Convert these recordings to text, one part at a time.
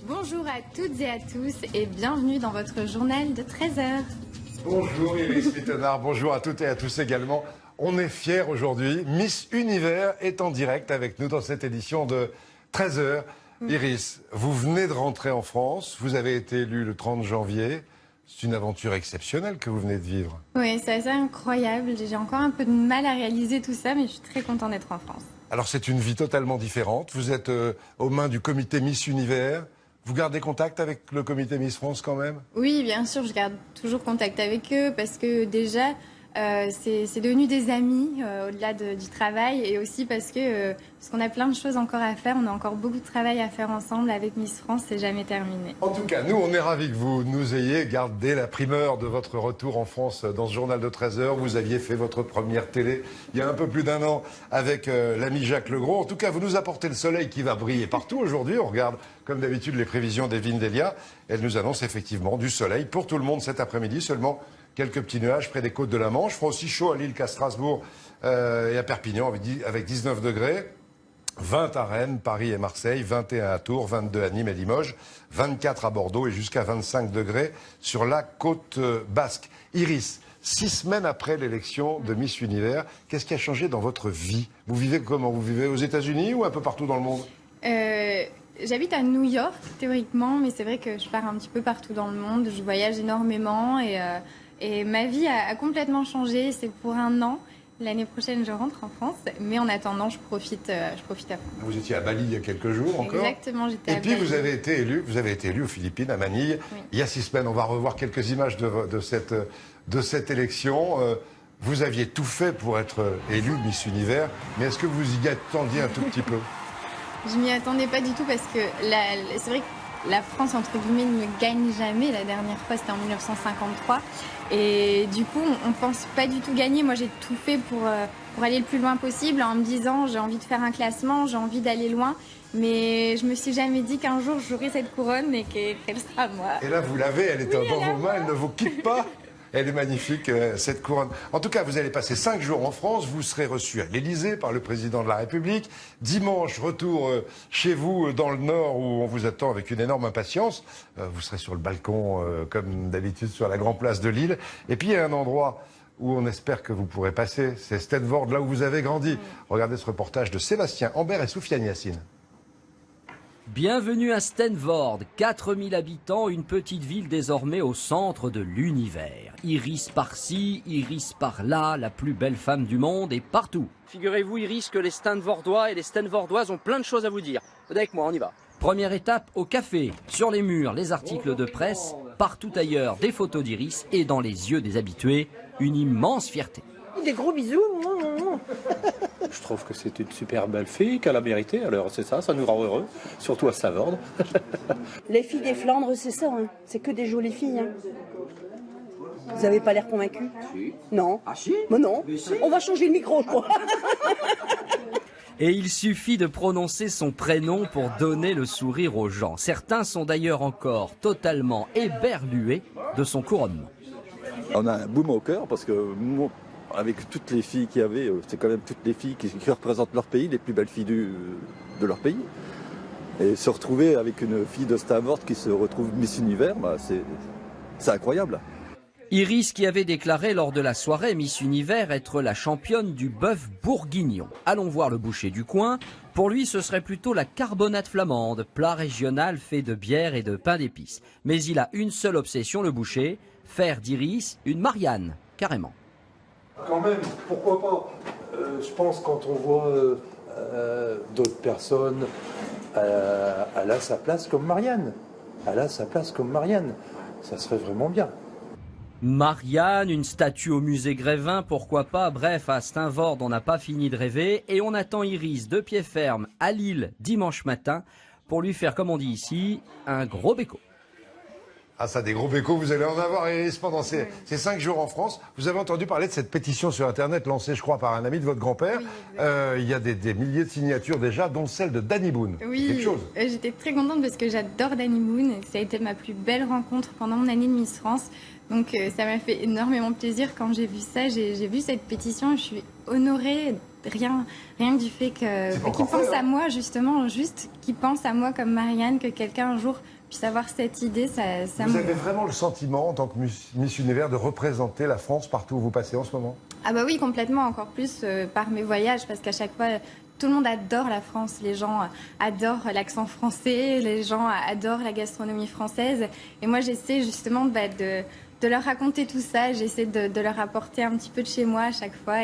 Bonjour à toutes et à tous et bienvenue dans votre journal de 13h. Bonjour Iris Mittenard, bonjour à toutes et à tous également. On est fiers aujourd'hui. Miss Univers est en direct avec nous dans cette édition de 13h. Iris, vous venez de rentrer en France, vous avez été élue le 30 janvier. C'est une aventure exceptionnelle que vous venez de vivre. Oui, c'est assez incroyable. J'ai encore un peu de mal à réaliser tout ça, mais je suis très contente d'être en France. Alors c'est une vie totalement différente. Vous êtes aux mains du comité Miss Univers. Vous gardez contact avec le comité Miss France quand même? Oui, bien sûr, je garde toujours contact avec eux parce que déjà, c'est devenu des amis au-delà du travail et aussi parce qu'on a plein de choses encore à faire. On a encore beaucoup de travail à faire ensemble avec Miss France, c'est jamais terminé. En tout cas, nous, on est ravis que vous nous ayez gardé la primeur de votre retour en France dans ce journal de 13h. Vous aviez fait votre première télé il y a un peu plus d'1 an avec l'ami Jacques Legros. En tout cas, vous nous apportez le soleil qui va briller partout aujourd'hui. On regarde, comme d'habitude, les prévisions d'Evelyne Delia. Elle nous annonce effectivement du soleil pour tout le monde cet après-midi. Seulement quelques petits nuages près des côtes de la Manche. Il fera aussi chaud à Lille qu'à Strasbourg et à Perpignan avec 19 degrés. 20 à Rennes, Paris et Marseille, 21 à Tours, 22 à Nîmes et Limoges, 24 à Bordeaux et jusqu'à 25 degrés sur la côte basque. Iris, 6 semaines après l'élection de Miss Univers, qu'est-ce qui a changé dans votre vie? Vous vivez comment? Vous vivez aux États-Unis ou un peu partout dans le monde? J'habite à New York, théoriquement, mais c'est vrai que je pars un petit peu partout dans le monde. Je voyage énormément et ma vie a complètement changé. C'est pour 1 an. L'année prochaine, je rentre en France, mais en attendant, je profite à fond. Vous étiez à Bali il y a quelques jours encore. Exactement, j'étais à Bali. Et puis vous avez été élu aux Philippines, à Manille, oui. Il y a 6 semaines. On va revoir quelques images de cette élection. Vous aviez tout fait pour être élu Miss Univers, mais est-ce que vous y attendiez un tout petit peu? Je m'y attendais pas du tout parce que c'est vrai que la France, entre guillemets, ne gagne jamais. La dernière fois, c'était en 1953. Et du coup, on ne pense pas du tout gagner. Moi, j'ai tout fait pour aller le plus loin possible en me disant j'ai envie de faire un classement, j'ai envie d'aller loin. Mais je me suis jamais dit qu'un jour, j'aurai cette couronne et qu'elle sera à moi. Et là, vous l'avez, elle est dans vos mains, elle ne vous quitte pas. Elle est magnifique, cette couronne. En tout cas, vous allez passer 5 jours en France. Vous serez reçu à l'Élysée par le président de la République. Dimanche, retour chez vous dans le Nord où on vous attend avec une énorme impatience. Vous serez sur le balcon, comme d'habitude, sur la grande place de Lille. Et puis, il y a un endroit où on espère que vous pourrez passer. C'est Stanford, là où vous avez grandi. Regardez ce reportage de Sébastien Ambert et Soufiane Yassine. Bienvenue à Stanford, 4000 habitants, une petite ville désormais au centre de l'univers. Iris par-ci, Iris par-là, la plus belle femme du monde et partout. Figurez-vous Iris que les Stanfordois et les Stanfordoises ont plein de choses à vous dire. Venez avec moi, on y va. Première étape au café. Sur les murs, les articles de presse, partout ailleurs des photos d'Iris et dans les yeux des habitués, une immense fierté. Des gros bisous. Je trouve que c'est une super belle fille qu'elle a mérité. Alors c'est ça nous rend heureux, surtout à Stanford. Les filles des Flandres, c'est ça, hein. C'est que des jolies filles. Hein. Vous n'avez pas l'air convaincu? Si. Non. Ah si? Mais non. Mais si. On va changer le micro, je crois. Et il suffit de prononcer son prénom pour donner le sourire aux gens. Certains sont d'ailleurs encore totalement éberlués de son couronnement. On a un boom au cœur parce que avec toutes les filles qu'il y avait, c'est quand même toutes les filles qui représentent leur pays, les plus belles filles de leur pays. Et se retrouver avec une fille de Stanford qui se retrouve Miss Univers, bah c'est incroyable. Iris qui avait déclaré lors de la soirée Miss Univers être la championne du bœuf bourguignon. Allons voir le boucher du coin. Pour lui, ce serait plutôt la carbonate flamande, plat régional fait de bière et de pain d'épices. Mais il a une seule obsession, le boucher, faire d'Iris une Marianne, carrément. Quand même, pourquoi pas? Je pense quand on voit d'autres personnes, elle a sa place comme Marianne. Elle a sa place comme Marianne. Ça serait vraiment bien. Marianne, une statue au musée Grévin, pourquoi pas? Bref, à Stanford, on n'a pas fini de rêver et on attend Iris de pied ferme à Lille dimanche matin pour lui faire, comme on dit ici, un gros béco. Ah ça, des gros bécos, vous allez en avoir, Iris, pendant ces 5 jours en France. Vous avez entendu parler de cette pétition sur Internet lancée, je crois, par un ami de votre grand-père. Oui. Il y a des milliers de signatures déjà, dont celle de Danny Boone. Oui, j'étais très contente parce que j'adore Danny Boone. Ça a été ma plus belle rencontre pendant mon année de Miss France. Donc ça m'a fait énormément plaisir quand j'ai vu ça. J'ai vu cette pétition et je suis honorée rien que du fait qu'ils pensent à moi, justement, juste qu'ils pensent à moi comme Marianne, que quelqu'un un jour puisse avoir cette idée, ça Vous avez vraiment le sentiment, en tant que Miss Univers, de représenter la France partout où vous passez en ce moment? Ah bah oui, complètement, encore plus par mes voyages, parce qu'à chaque fois, tout le monde adore la France. Les gens adorent l'accent français, les gens adorent la gastronomie française. Et moi, j'essaie justement de leur raconter tout ça, j'essaie de leur apporter un petit peu de chez moi à chaque fois.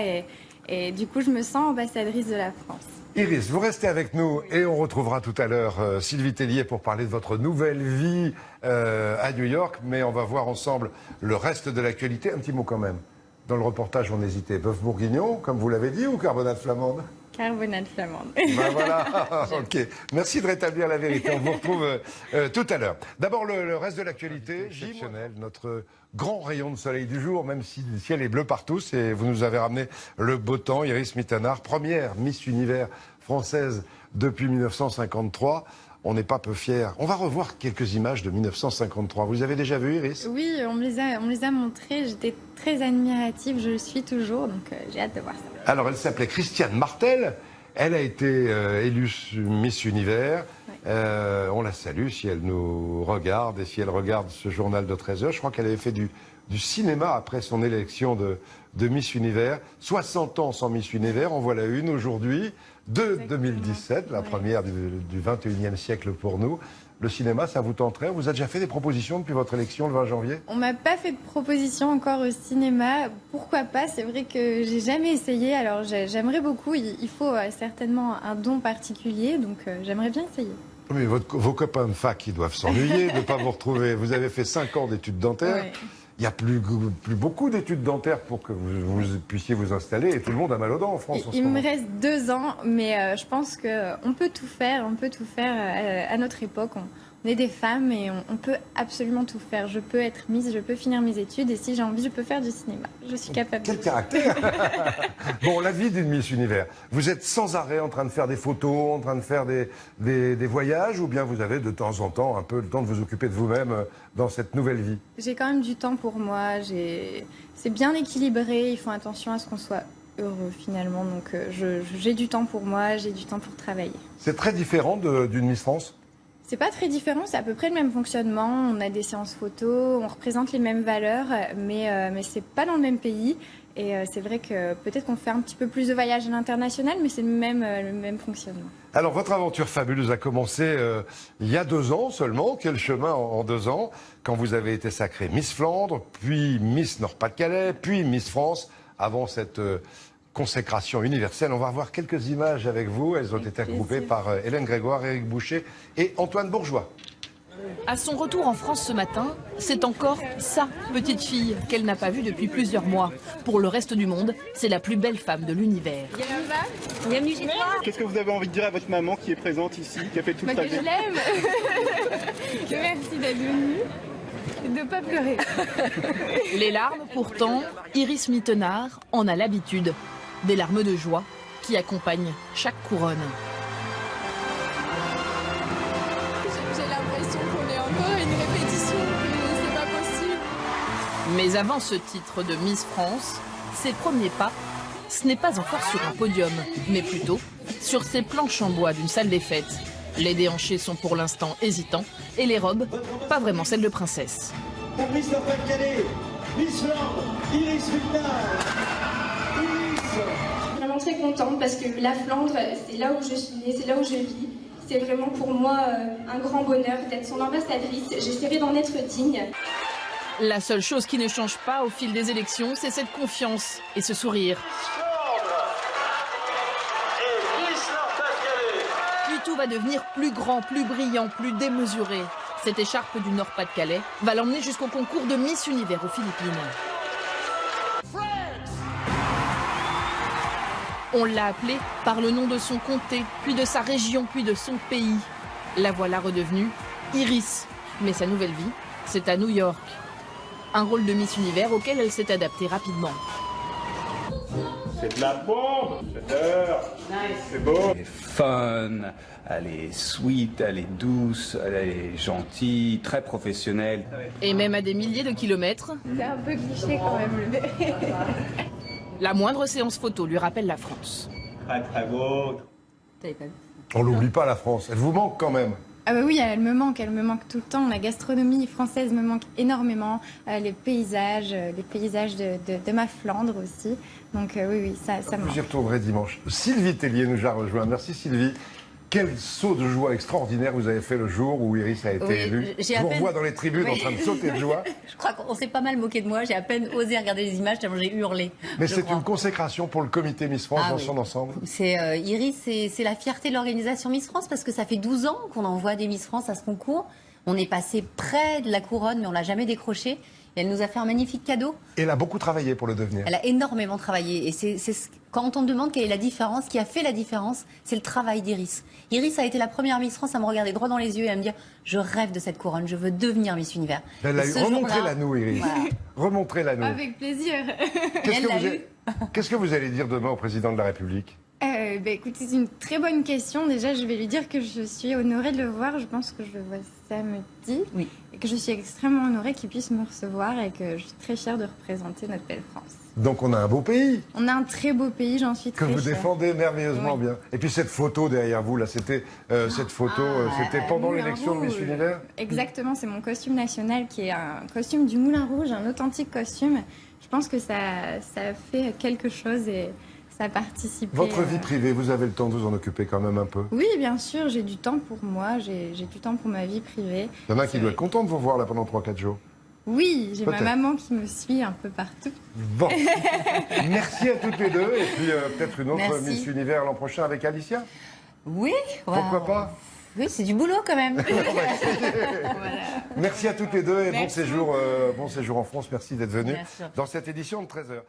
Et du coup, je me sens ambassadrice de la France. Iris, vous restez avec nous et on retrouvera tout à l'heure Sylvie Tellier pour parler de votre nouvelle vie à New York. Mais on va voir ensemble le reste de l'actualité. Un petit mot quand même. Dans le reportage, on hésitait. Bœuf bourguignon, comme vous l'avez dit, ou carbonate flamande? Carbonate flamande. Ben voilà, ok. Merci de rétablir la vérité. On vous retrouve tout à l'heure. D'abord, le reste de l'actualité. Exceptionnel, notre grand rayon de soleil du jour, même si le ciel est bleu partout. Et vous nous avez ramené le beau temps. Iris Mittenard, première Miss Univers française depuis 1953. On n'est pas peu fiers. On va revoir quelques images de 1953. Vous les avez déjà vues, Iris? Oui, on me les a montrées. J'étais très admirative, je le suis toujours, donc j'ai hâte de voir ça. Alors, elle s'appelait Christiane Martel. Elle a été élue Miss Univers. Ouais. On la salue si elle nous regarde et si elle regarde ce journal de 13 heures. Je crois qu'elle avait fait du cinéma après son élection de Miss Univers. 60 ans sans Miss Univers, en voilà une aujourd'hui, de 2017, la première du 21e siècle pour nous. Le cinéma, ça vous tenterait? On vous a déjà fait des propositions depuis votre élection le 20 janvier? On m'a pas fait de proposition encore au cinéma. Pourquoi pas? C'est vrai que j'ai jamais essayé. Alors j'aimerais beaucoup. Il faut certainement un don particulier, donc j'aimerais bien essayer. Mais vos copains de fac, ils doivent s'ennuyer de ne pas vous retrouver. Vous avez fait 5 ans d'études dentaires. Ouais. Il n'y a plus beaucoup d'études dentaires pour que vous puissiez vous installer et tout le monde a mal aux dents en France. Il me reste 2 ans, mais je pense qu'on peut tout faire, à notre époque. On est des femmes et on peut absolument tout faire. Je peux être Miss, je peux finir mes études et si j'ai envie, je peux faire du cinéma. Je suis capable. Quel caractère. Bon, la vie d'une Miss Univers. Vous êtes sans arrêt en train de faire des photos, en train de faire des voyages ou bien vous avez de temps en temps un peu le temps de vous occuper de vous-même dans cette nouvelle vie? J'ai quand même du temps pour moi. C'est bien équilibré. Ils font attention à ce qu'on soit heureux finalement. Donc j'ai du temps pour moi, j'ai du temps pour travailler. C'est très différent d'une Miss France? C'est pas très différent, c'est à peu près le même fonctionnement. On a des séances photos, on représente les mêmes valeurs, mais c'est pas dans le même pays. Et c'est vrai que peut-être qu'on fait un petit peu plus de voyages à l'international, mais c'est le même fonctionnement. Alors, votre aventure fabuleuse a commencé il y a 2 ans seulement. Quel chemin en 2 ans, quand vous avez été sacrée Miss Flandre, puis Miss Nord-Pas-de-Calais, puis Miss France, avant cette consécration universelle. On va revoir quelques images avec vous. Elles ont été regroupées par Hélène Grégoire, Éric Boucher et Antoine Bourgeois. À son retour en France ce matin, c'est encore sa petite fille qu'elle n'a pas vue depuis plusieurs mois. Pour le reste du monde, c'est la plus belle femme de l'univers. Bienvenue chez toi. Qu'est-ce que vous avez envie de dire à votre maman qui est présente ici, qui a fait tout le trajet? Que je l'aime. Merci d'être venue. De ne pas pleurer. Les larmes, pourtant, Iris Mittenard en a l'habitude. Des larmes de joie qui accompagnent chaque couronne. J'ai l'impression qu'on est encore à une répétition, que c'est pas possible. Mais avant ce titre de Miss France, ses premiers pas, ce n'est pas encore sur un podium, mais plutôt sur ces planches en bois d'une salle des fêtes. Les déhanchés sont pour l'instant hésitants et les robes, pas vraiment celles de princesse. Pour Miss Nord-Pas-de-Calais, Miss Flandre, Iris Mittenard. Je suis vraiment très contente parce que la Flandre, c'est là où je suis née, c'est là où je vis. C'est vraiment pour moi un grand bonheur d'être son ambassadrice. J'essaierai d'en être digne. La seule chose qui ne change pas au fil des élections, c'est cette confiance et ce sourire. Puis tout va devenir plus grand, plus brillant, plus démesuré. Cette écharpe du Nord-Pas-de-Calais va l'emmener jusqu'au concours de Miss Univers aux Philippines. On l'a appelée par le nom de son comté, puis de sa région, puis de son pays. La voilà redevenue Iris. Mais sa nouvelle vie, c'est à New York. Un rôle de Miss Univers auquel elle s'est adaptée rapidement. C'est de la bombe, j'adore. C'est beau. Elle est fun, elle est sweet, elle est douce, elle est gentille, très professionnelle. Et même à des milliers de kilomètres. C'est un peu cliché quand même. La moindre séance photo lui rappelle la France. très très beau. On l'oublie pas, la France. Elle vous manque quand même. Ah bah oui, elle me manque tout le temps. La gastronomie française me manque énormément. Les paysages de ma Flandre aussi. Donc oui, ça me manque. J'y retournerai dimanche. Sylvie Tellier nous a rejoint. Merci Sylvie. Quel saut de joie extraordinaire vous avez fait le jour où Iris a été élue. Je vous revois dans les tribunes en train de sauter de joie. Je crois qu'on s'est pas mal moqué de moi. J'ai à peine osé regarder les images tellement j'ai hurlé. Mais c'est une consécration pour le comité Miss France dans son ensemble. Iris, c'est la fierté de l'organisation Miss France parce que ça fait 12 ans qu'on envoie des Miss France à ce concours. On est passé près de la couronne, mais on l'a jamais décroché. Et elle nous a fait un magnifique cadeau. Et elle a beaucoup travaillé pour le devenir. Elle a énormément travaillé. Et quand on me demande quelle est la différence, qui a fait la différence, c'est le travail d'Iris. Iris a été la première Miss France à me regarder droit dans les yeux et à me dire « Je rêve de cette couronne, je veux devenir Miss Univers ». Remontrez-la nous, Iris. Voilà. Remontrez-la nous. Avec plaisir. Qu'est-ce que vous allez dire demain au président de la République? Écoute, c'est une très bonne question. Déjà, je vais lui dire que je suis honorée de le voir. Je pense que je le vois samedi. Oui. Et que je suis extrêmement honorée qu'il puisse me recevoir et que je suis très fière de représenter notre belle France. Donc on a un beau pays. On a un très beau pays, j'en suis très fière. Que vous défendez merveilleusement bien. Et puis cette photo derrière vous, là, c'était c'était pendant l'élection de Miss Univers? Exactement, c'est mon costume national qui est un costume du Moulin Rouge, un authentique costume. Je pense que ça fait quelque chose et ça a participé. Votre vie privée, vous avez le temps de vous en occuper quand même un peu? Oui, bien sûr, j'ai du temps pour moi, j'ai du temps pour ma vie privée. Il y en a qui doivent être contents de vous voir là pendant 3-4 jours. Oui, j'ai ma maman qui me suit un peu partout. Bon, merci à toutes les deux. Et puis peut-être une autre Miss Univers l'an prochain avec Alicia? Oui. Pourquoi pas? Oui, c'est du boulot quand même. Voilà. Merci à toutes les deux et bon séjour en France. Merci d'être venus dans cette édition de 13h.